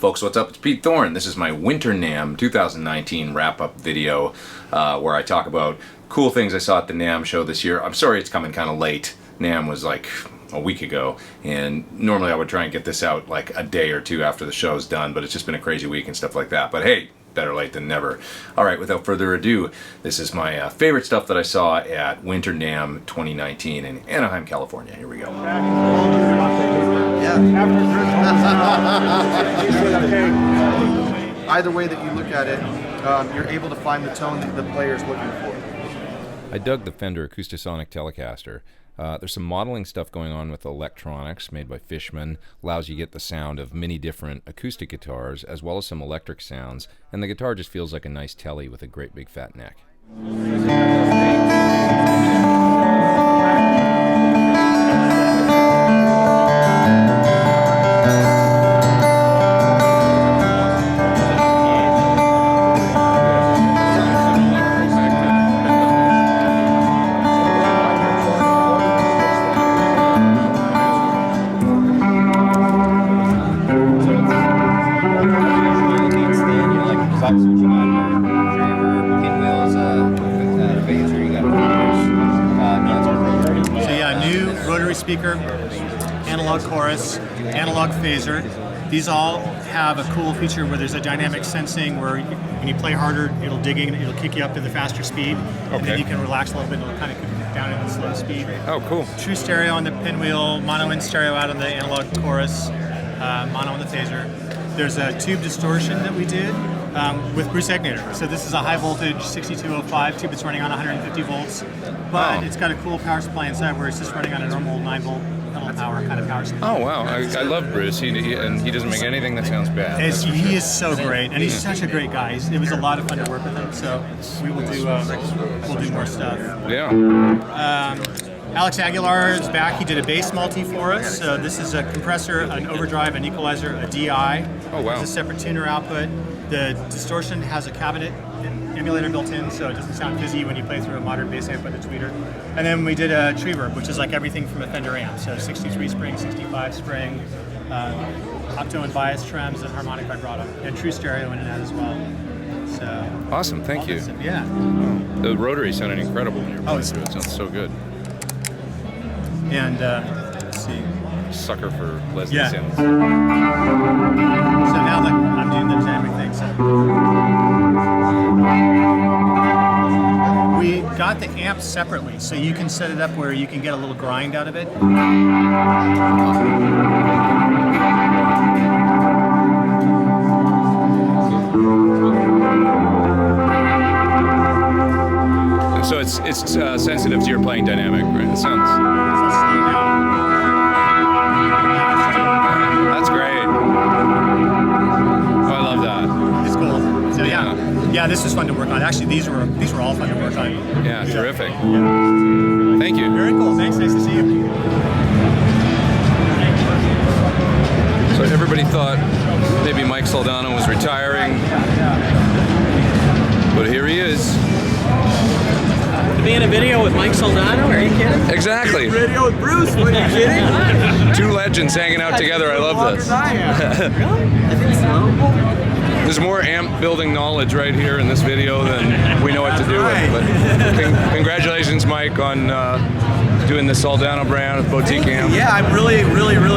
Folks, what's up? It's Pete Thorn. This is my Winter NAMM 2019 wrap-up video where I talk about cool things I saw at the NAMM show this year. I'm sorry it's coming kind of late. NAMM was like a week ago, and normally I would try and get this out like a day or two after the show's done, but it's just been a crazy week and stuff like that. But hey, better late than never. Alright, without further ado, this is my favorite stuff that I saw at Winter NAMM 2019 in Anaheim, California. Here we go. Either way that you look at it, you're able to find the tone that the player's looking for. I dug the Fender Acoustasonic Telecaster. There's some modeling stuff going on with electronics made by Fishman. Allows you to get the sound of many different acoustic guitars as well as some electric sounds, and the guitar just feels like a nice telly with a great big fat neck. Speaker, analog chorus, analog phaser. These all have a cool feature where there's a dynamic sensing where when you play harder, it'll dig in, it'll kick you up to the faster speed, and then you can relax a little bit, it'll kind of kick you down in the slow speed. Oh, cool. True stereo on the pinwheel, mono in stereo out on the analog chorus, mono on the phaser. There's a tube distortion that we did with Bruce Egnator. So this is a high voltage 6205 tube. It's running on 150 volts, but It's got a cool power supply inside where it's just running on a normal 9 volt pedal power kind of power supply. Oh wow, I love Bruce. He doesn't make anything that sounds bad. He is so great, and he's such a great guy. It was a lot of fun to work with him. So we will do we'll do more stuff. Yeah. Alex Aguilar is back. He did a bass multi for us. So this is a compressor, an overdrive, an equalizer, a DI. Oh wow. It's a separate tuner output. The distortion has a cabinet emulator built in, so it doesn't sound fizzy when you play through a modern bass amp with a tweeter. And then we did a tree verb, which is like everything from a Fender amp. So 63 spring, 65 spring, octo and bias trems, and harmonic vibrato, and true stereo in that as well. So awesome, thank you. Yeah. The rotary sounded incredible when you were playing through it. It sounds so good. And let's see. Sucker for Leslie sounds. So now I'm doing the dynamic thing. So we got the amp separately, so you can set it up where you can get a little grind out of it. So it's sensitive to your playing dynamic, right? It sounds. That's great. Oh, I love that. It's cool. So yeah, this was fun to work on. Actually, these were all fun to work on. Yeah, terrific. Yeah. Thank you. Very cool. Thanks. Nice to see you. So everybody thought maybe Mike Soldano was retiring, but here he is. To be in a video with Mike Soldano? Are you kidding? Exactly. Video with Bruce? What, are you kidding? Two legends hanging out together. I love this. Really? I think so. There's more amp building knowledge right here in this video than we know what to do with. But congratulations, Mike, on doing the Soldano brand with boutique amps. Yeah, I'm really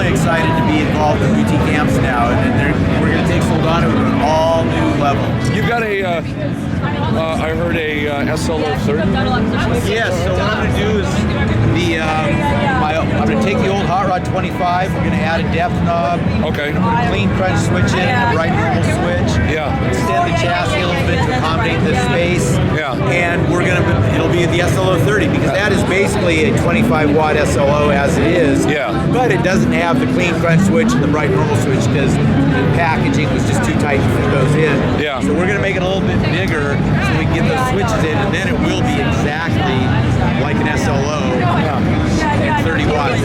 excited to be involved in boutique amps now, and we're going to take Soldano to an all new level. You've got I heard a SLO 30. Yes, so what I'm going to do is I'm going to take the old Hot Rod 25, we're going to add a depth knob, okay. Put a clean crunch switch in, a bright normal switch, extend the chassis a little bit to accommodate the space, and it'll be the SLO 30 because that is basically a 25 watt SLO as it is, but it doesn't have the clean crunch switch and the bright normal switch because the packaging was just too tight to fit those in. So we're going to make it a little bit bigger so we can get those switches in, and then it will be exactly like an SLO at 30 watts.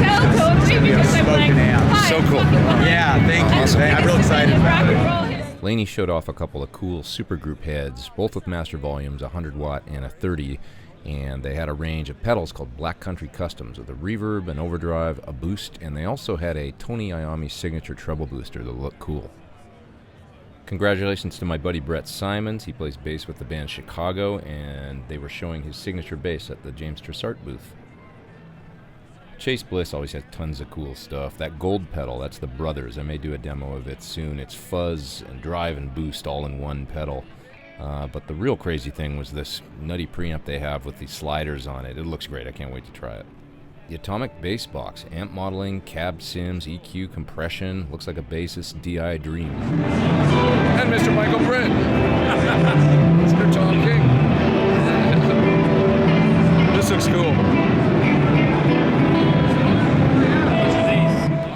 So cool. Yeah, thank you. Awesome. I'm real excited about it. Laney showed off a couple of cool supergroup heads, both with master volumes, a 100 watt and a 30, and they had a range of pedals called Black Country Customs with a reverb, an overdrive, a boost, and they also had a Tony Iommi signature treble booster that looked cool. Congratulations to my buddy Brett Simons. He plays bass with the band Chicago, and they were showing his signature bass at the James Tressart booth. Chase Bliss always has tons of cool stuff. That gold pedal, that's the Brothers. I may do a demo of it soon. It's fuzz and drive and boost all in one pedal. But the real crazy thing was this nutty preamp they have with these sliders on it. It looks great. I can't wait to try it. The Atomic Bass Box. Amp modeling, cab sims, EQ, compression. Looks like a bassist DI dream. And Mr. Michael Britt. Mr. Tom King. This looks cool.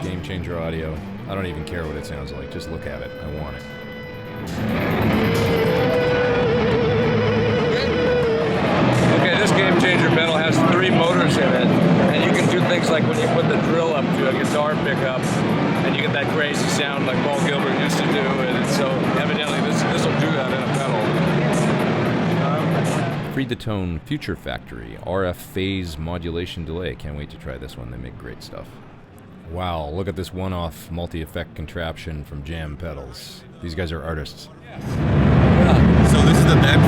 Game changer audio. I don't even care what it sounds like. Just look at it. I want it. Okay, this game changer pedal has 3 motors in it, and you can do things like when you put the drill up to a guitar pickup, and you get that crazy sound like Paul Gilbert used to do, and so evidently this will do that in a pedal. Freed the Tone Future Factory RF phase modulation delay. Can't wait to try this one. They make great stuff. Wow, look at this one-off multi-effect contraption from Jam Pedals. These guys are artists. So this is the depth.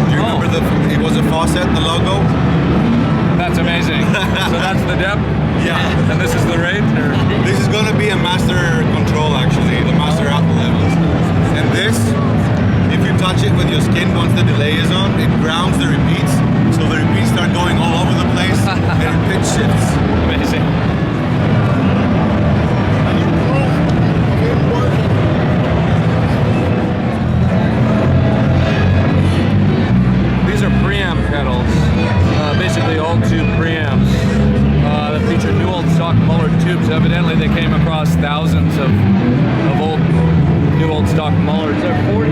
Do you remember it was a faucet, the logo? That's amazing. So that's the depth? Yeah. And this is the rate? Or? This is going to be a master control actually, the master output levels. And this, if you touch it with your skin once the delay is on, it grounds the repeats. So the repeats start going all over the place and it pitch shifts. Amazing. These are preamp pedals, basically old tube preamps that feature new old stock Muller tubes. Evidently they came across thousands of old, new old stock Mullers. They're 40,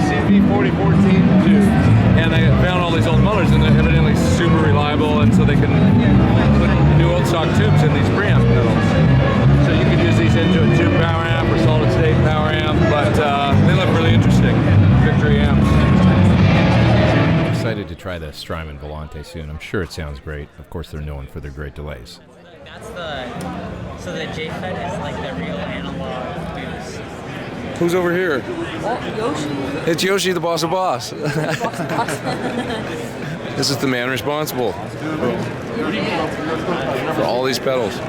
CV4014 tubes. And they found all these old Mullers, and they're evidently super reliable, and so they can put new old stock tubes in these preamp pedals. So you can use these into a tube power amp or solid state power amp, but they look really interesting. Victory amps. Excited to try the Strymon Volante soon. I'm sure it sounds great. Of course, they're known for their great delays. That's so the JFET is like the real analog boost. Who's over here? Oh, Yoshi. It's Yoshi, the boss of boss. This is the man responsible for all these pedals.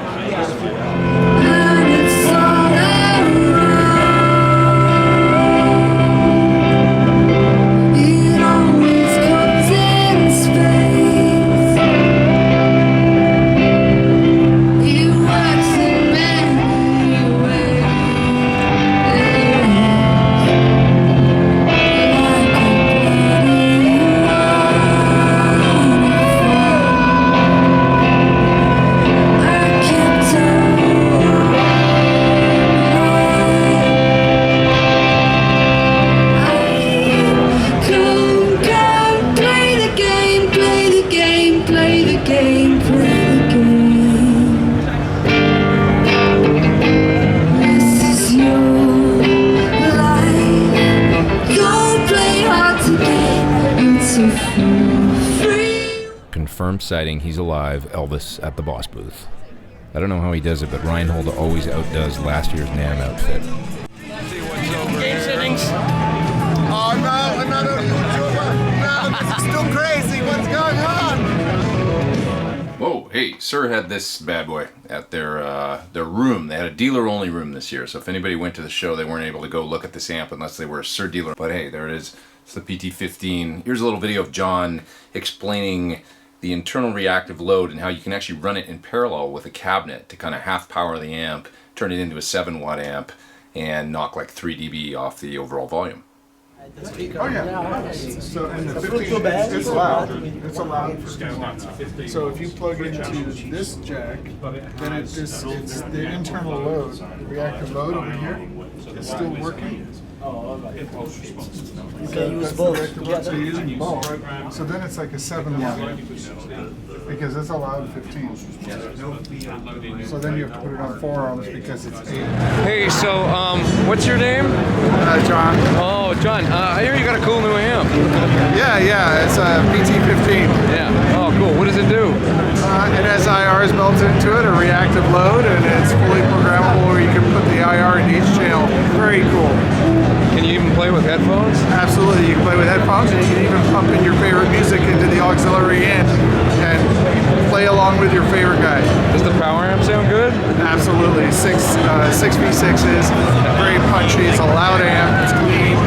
Confirmed sighting, he's alive, Elvis at the Boss booth. I don't know how he does it, but Reinhold always outdoes last year's NAMM outfit. See what's over Game settings. Oh no, another YouTuber! No, this is still crazy. What's going on? Whoa, hey, Suhr had this bad boy at their room. They had a dealer-only room this year, so if anybody went to the show, they weren't able to go look at this amp unless they were a Suhr dealer. But hey, there it is. It's the PT15. Here's a little video of John explaining the internal reactive load and how you can actually run it in parallel with a cabinet to kind of half power the amp, turn it into a 7-watt amp, and knock like 3 dB off the overall volume. Oh yeah. So and the 15, it's loud. It's a loud 15 watts. So if you plug into this jack, then it's the internal load, the reactive load over here, is still working. You can use both. So you're using both. So then it's like a 7-watt, because it's allowed 15. So then you have to put it on 4 ohms because it's 8. Hey, so what's your name? John. Oh, John. I hear you got a cool new amp. Yeah, it's a PT15. Yeah. Oh, cool. What does it do? It has IRs built into it, a reactive load, and it's fully programmable where you can put the IR in each channel Very cool. Can you even play with headphones? Absolutely, you can play with headphones, and you can even pump in your favorite music into the auxiliary in and play along with your favorite guy. Does the power amp sound good? Absolutely, 6v6s, very punchy. It's a loud amp. It's clean.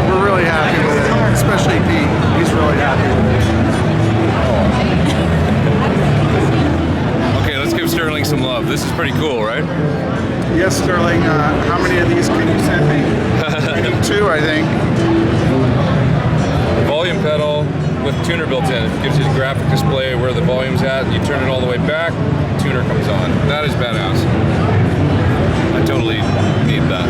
We're really happy with it, especially Pete. He's really happy with it. Okay, let's give Sterling some love. This is pretty cool, right? Yes, Sterling. How many of these can you send me? I need 2, I think. Volume pedal with tuner built in. It gives you the graphic display where the volume's at. You turn it all the way back, tuner comes on. That is badass. I totally need that.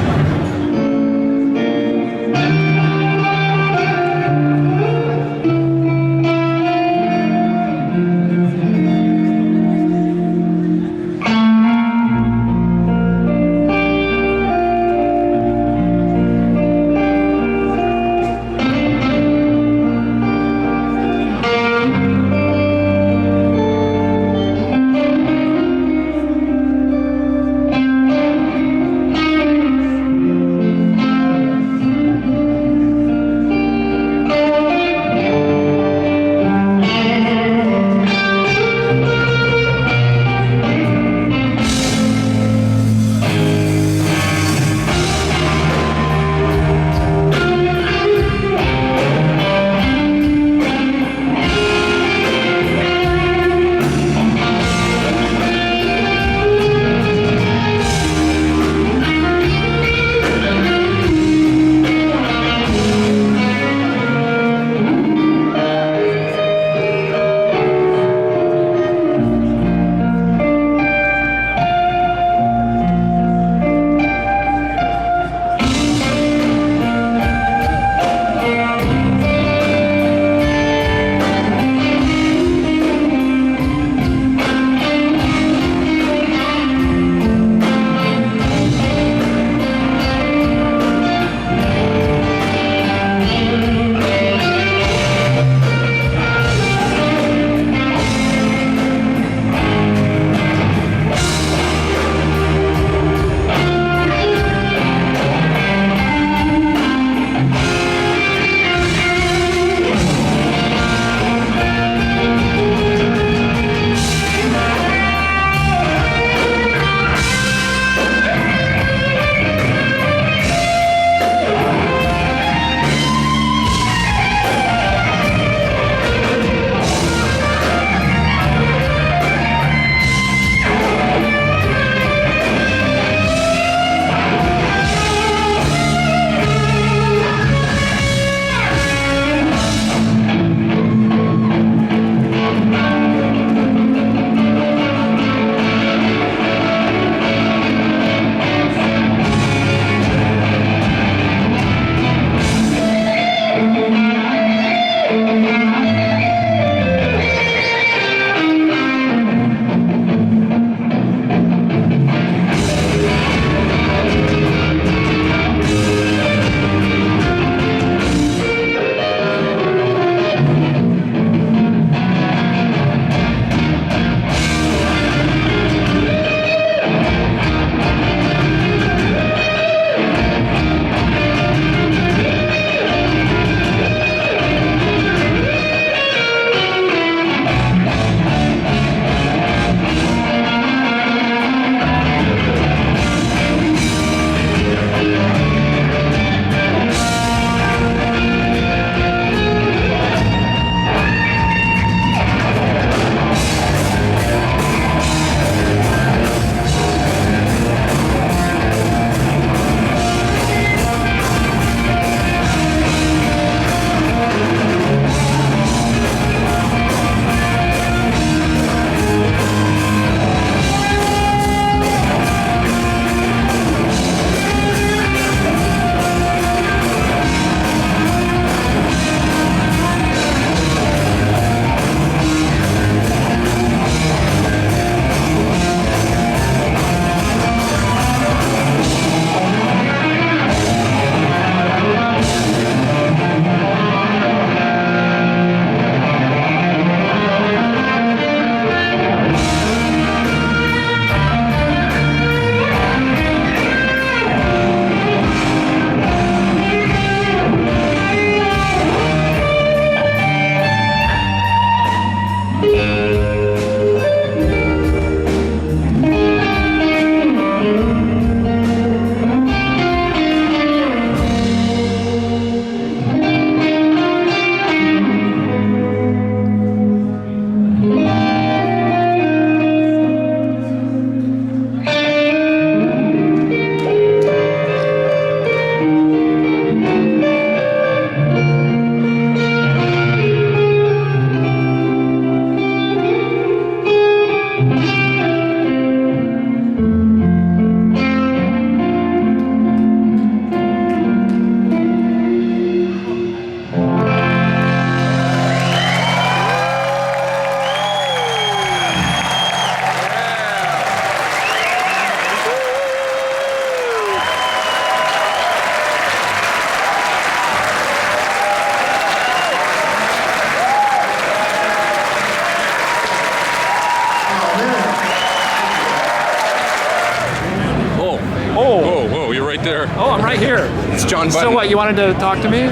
Oh. Whoa, whoa, you're right there. Oh, I'm right here. It's John Button. So what, you wanted to talk to me?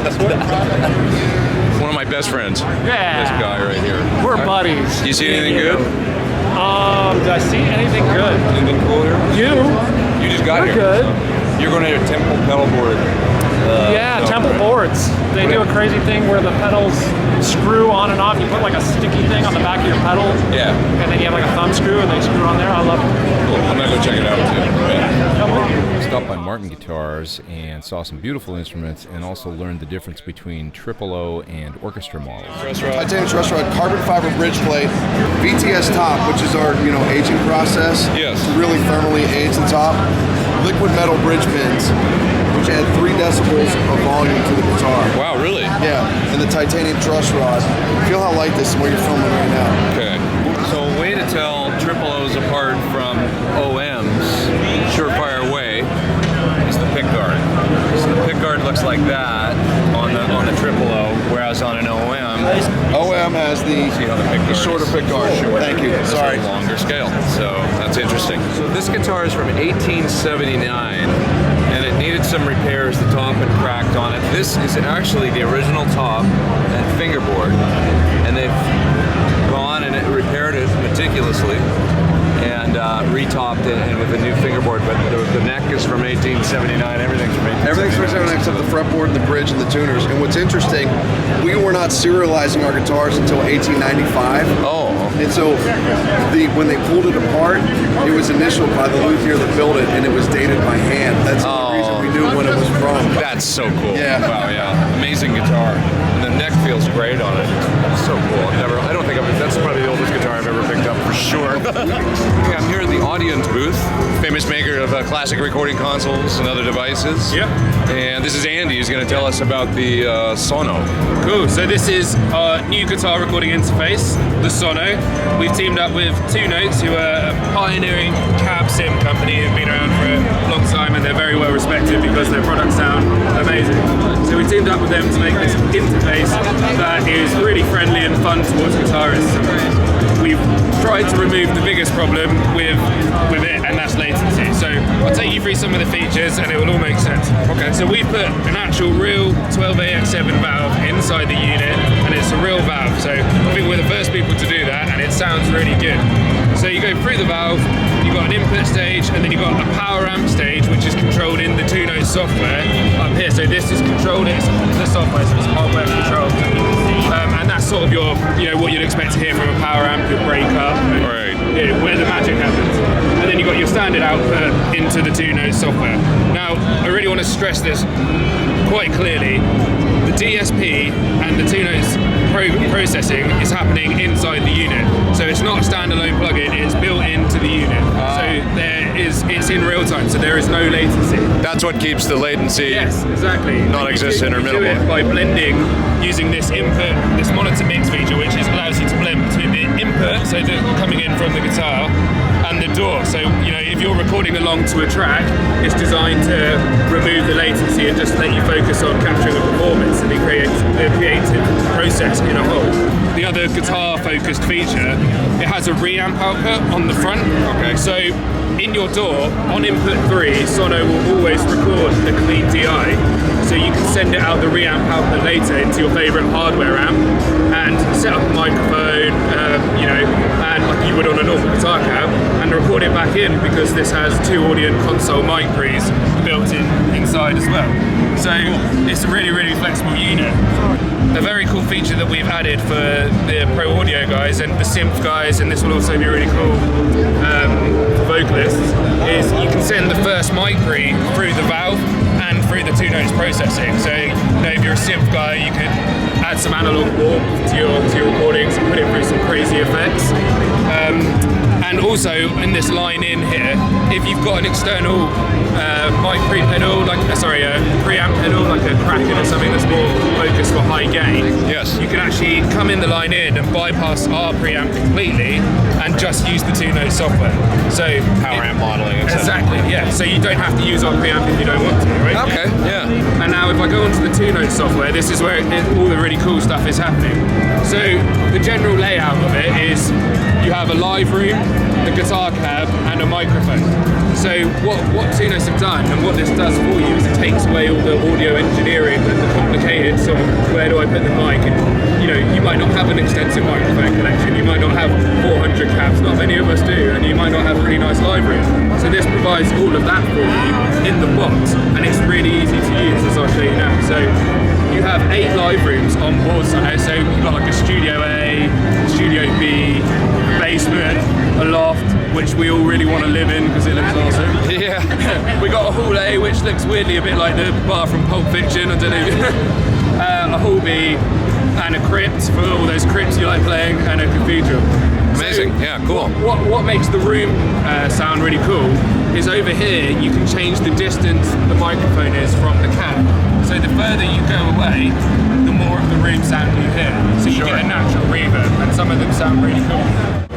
One of my best friends. Yeah. This guy right here. We're buddies. Do you see anything good? Do I see anything good? Anything cool here? You just got We're here. good. You're going to a Temple pedal board. Yeah, Temple boards. They do a crazy thing where the pedals screw on and off. You put like a sticky thing on the back of your pedal. Yeah. And then you have like a thumb screw and they screw on there. I love it. Cool. I'm going to go check it out too. Yeah. Stopped by Martin Guitars and saw some beautiful instruments and also learned the difference between O and orchestra models. Titanium truss rod, carbon fiber bridge plate, VTS top, which is our aging process. Yes. To really thermally age the top. Liquid metal bridge pins, which add 3 decibels of volume to the guitar. Wow, really? Yeah, and the titanium truss rod. Feel how light this is where you're filming right now. Okay. So a way to tell O's apart from OM's surefire way is the pickguard. So the pickguard looks like that on the O, whereas on an OM has the shorter pickguard. Shorter. Thank you. Sorry. Longer scale. So that's interesting. So this guitar is from 1879. And it needed some repairs. The top had cracked on it. This is actually the original top and fingerboard, and they've gone and repaired it meticulously and retopped it and with a new fingerboard. But the neck is from 1879. Everything's from 1879. Everything's from 1879 except the fretboard, the bridge, and the tuners. And what's interesting, we were not serializing our guitars until 1895. Oh. And so when they pulled it apart, it was initialed by the luthier that built it, and it was dated by hand. That's the only reason we knew when it was from. That's so cool. Yeah. Wow, yeah. Amazing guitar. And the neck feels great on it. It's so cool. That's probably the oldest guitar I've ever picked up for sure. Okay, I'm here in the audience booth. Famous maker of classic recording consoles and other devices. Yep. And this is Andy who's going to tell us about the Sono. Cool, so this is our new guitar recording interface, the Sono. We've teamed up with 2 Notes, who are a pioneering cab sim company who've been around for a long time, and they're very well respected because their products sound amazing. So we teamed up with them to make this interface that is really friendly and fun towards guitarists. We've tried to remove the biggest problem with it, and that's latency. So I'll take you through some of the features and it will all make sense. Okay. So we put an actual real 12AX7 valve inside the unit, and it's a real valve. So I think we're the first people to do that, and it sounds really good. So you go through the valve, you've got an input stage, and then you've got a power amp stage, which is controlled in the 2 Notes software up here. So this is controlled, it's the software, so it's hardware controlled. And that's sort of your, what you'd expect to hear from a power amp, your breakup, and where the magic happens. And then you've got your standard output into the 2 Notes software. Now, I really want to stress this quite clearly. The DSP and the 2 Notes processing is happening inside the unit. So it's not a standalone plugin, it's built into the unit. So it's in real time, so there is no latency. That's what keeps the latency non-existent or minimal. You do it by blending using this input, this monitor mix feature, which allows you to blend between the input, so coming in from the guitar, and the DAW. So, if you're recording along to a track, it's designed to remove the latency and just let you focus on capturing the performance and the creative process in a whole. The other guitar-focused feature, it has a reamp output on the front. Okay. So in your DAW, on input 3, Sono will always record a clean DI. So you can send it out the reamp output later into your favorite hardware amp and set up a microphone, and like you would on a normal guitar cab, and record it back in, because this has 2 audio console mic pre's built inside as well. So it's a really, really flexible unit. A very cool feature that we've added for the pro audio guys and the synth guys, and this will also be really cool for vocalists, is you can send the first mic pre through the valve and through the 2 Notes processing. So if you're a synth guy, you could add some analog warp to your recordings and put it through some crazy effects. And also in this line in here, if you've got an external mic pre pedal, a preamp pedal, like a Kraken or something that's more focused for high gain, yes, you can actually come in the line in and bypass our preamp completely and just use the 2 Notes software. So power amp modeling, exactly, yeah. So you don't have to use our preamp if you don't want to, right? Okay, yeah. And now if I go onto the 2 Notes software, this is where all the really cool stuff is happening. So the general layout of it is you have a live room, the guitar cab, and a microphone. So what Tunos have done, and what this does for you, is it takes away all the audio engineering and the complicated sort of where do I put the mic, and you know, you might not have an extensive microphone collection, you might not have 400 cabs, not many of us do, and you might not have really nice libraries. So this provides all of that for you in the box, and it's really easy to use, as I'll show you now. So you have 8 live rooms on board Sono, so you've got like a Studio A, Studio B, a basement, a loft, which we all really want to live in because it looks awesome. Yeah. We got a Hall A, which looks weirdly a bit like the bar from Pulp Fiction, I don't know. A Hall B, and a crypt for all those crypts you like playing, and a cathedral. Amazing, So yeah, cool. What makes the room sound really cool is over here you can change the distance the microphone is from the cab. So the further you go away, the more of the room sound you hear. So you get a natural reverb, and some of them sound really cool.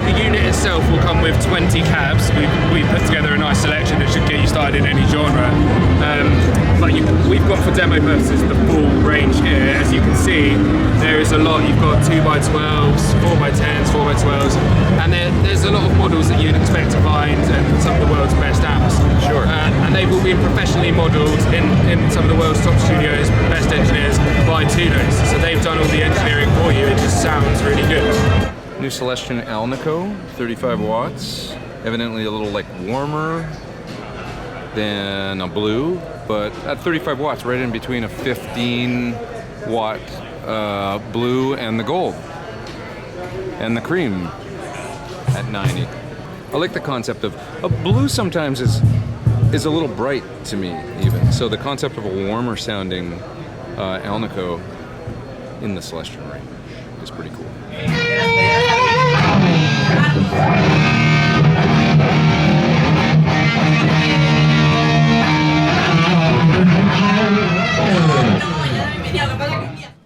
The unit itself will come with 20 cabs. We put together a nice selection that should get you started in any genre. But we've got, for demo purposes, the full range here. As you can see, there is a lot. You've got 2x12s, 4x10s, 4x12s, and there's a lot of models that you'd expect to find in some of the world's best amps. Sure. And they've all been professionally modelled in some of the world's top studios, best engineers, by Tunos. So they've done all the engineering for you. It just sounds really good. New Celestion Alnico, 35 watts. Evidently a little like warmer than a blue, but at 35 watts, right in between a 15 watt blue and the gold. And the cream at 90. I like the concept of a blue sometimes is a little bright to me even. So the concept of a warmer sounding Alnico in the Celestion range is pretty cool.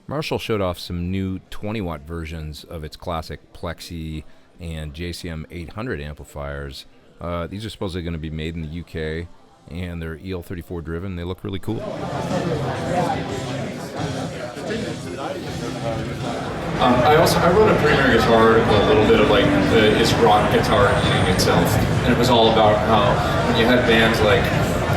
Marshall showed off some new 20-watt versions of its classic Plexi and JCM 800 amplifiers. These are supposedly going to be made in the UK, and they're EL34 driven. They look really cool. I wrote a Premier Guitar article, a little bit of like is rock guitar eating itself, and it was all about how when you had bands like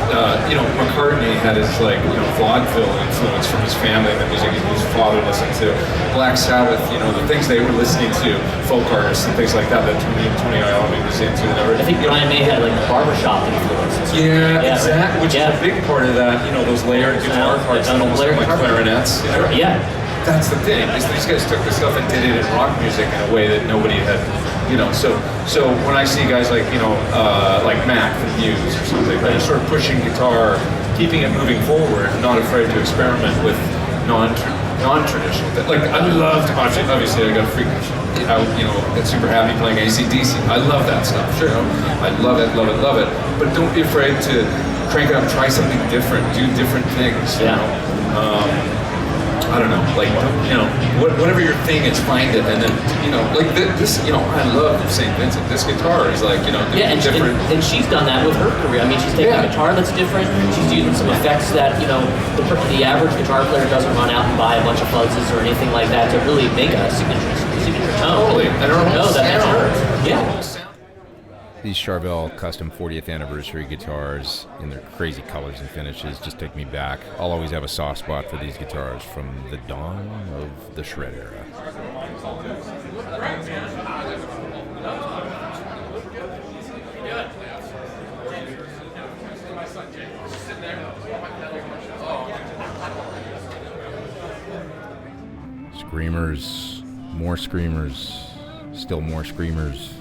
McCartney had his like vaudeville influence from his family and the music his father listened to. Black Sabbath, the things they were listening to, folk artists and things like that Tony Iommi was into. I think Brian May had like a barbershop influence. Yeah, exactly. Which is a big part of that. Those layered guitar parts, almost like clarinets. Yeah. That's the thing. Is these guys took the stuff and did it in rock music in a way that nobody had. So when I see guys like like Mac from Muse or something, they're sort of pushing guitar, keeping it moving forward, not afraid to experiment with non-traditional. Like I loved, obviously I got freaked out, get super happy playing AC/DC. I love that stuff. Sure, I love it. But don't be afraid to crank it up, try something different, do different things. I don't know, like, whatever your thing is, find it, and then, like this, I love St. Vincent. This guitar is like, different. And she's done that with her career. I mean, she's taken a guitar that's different. She's using some effects that, the average guitar player doesn't run out and buy a bunch of fuzzes or anything like that to really make a signature tone. Totally. And her whole that's hers. Yeah. These Charbel custom 40th anniversary guitars in their crazy colors and finishes just take me back. I'll always have a soft spot for these guitars from the dawn of the shred era. Screamers, more screamers, still more screamers.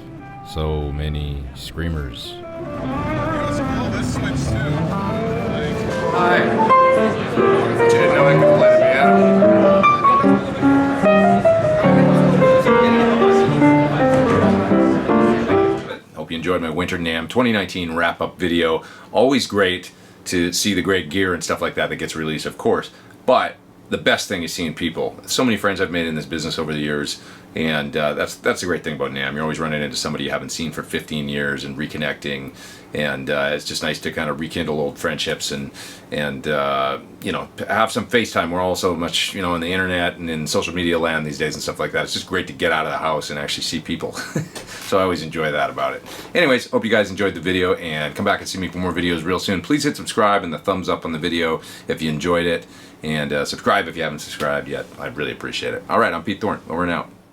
So many screamers. Hi. You didn't know I could play the piano? Hope you enjoyed my Winter NAMM 2019 wrap-up video. Always great to see the great gear and stuff like that gets released, of course. But the best thing is seeing people. So many friends I've made in this business over the years, And that's the great thing about NAMM. You're always running into somebody you haven't seen for 15 years and reconnecting, and it's just nice to kind of rekindle old friendships and you know, have some FaceTime. We're all so much, you know, on the internet and in social media land these days and stuff like that. It's just great to get out of the house and actually see people. So I always enjoy that about it. Anyways, hope you guys enjoyed the video, and come back and see me for more videos real soon. Please hit subscribe and the thumbs up on the video if you enjoyed it, and subscribe if you haven't subscribed yet. I'd really appreciate it. All right, I'm Pete Thorn. Over and out.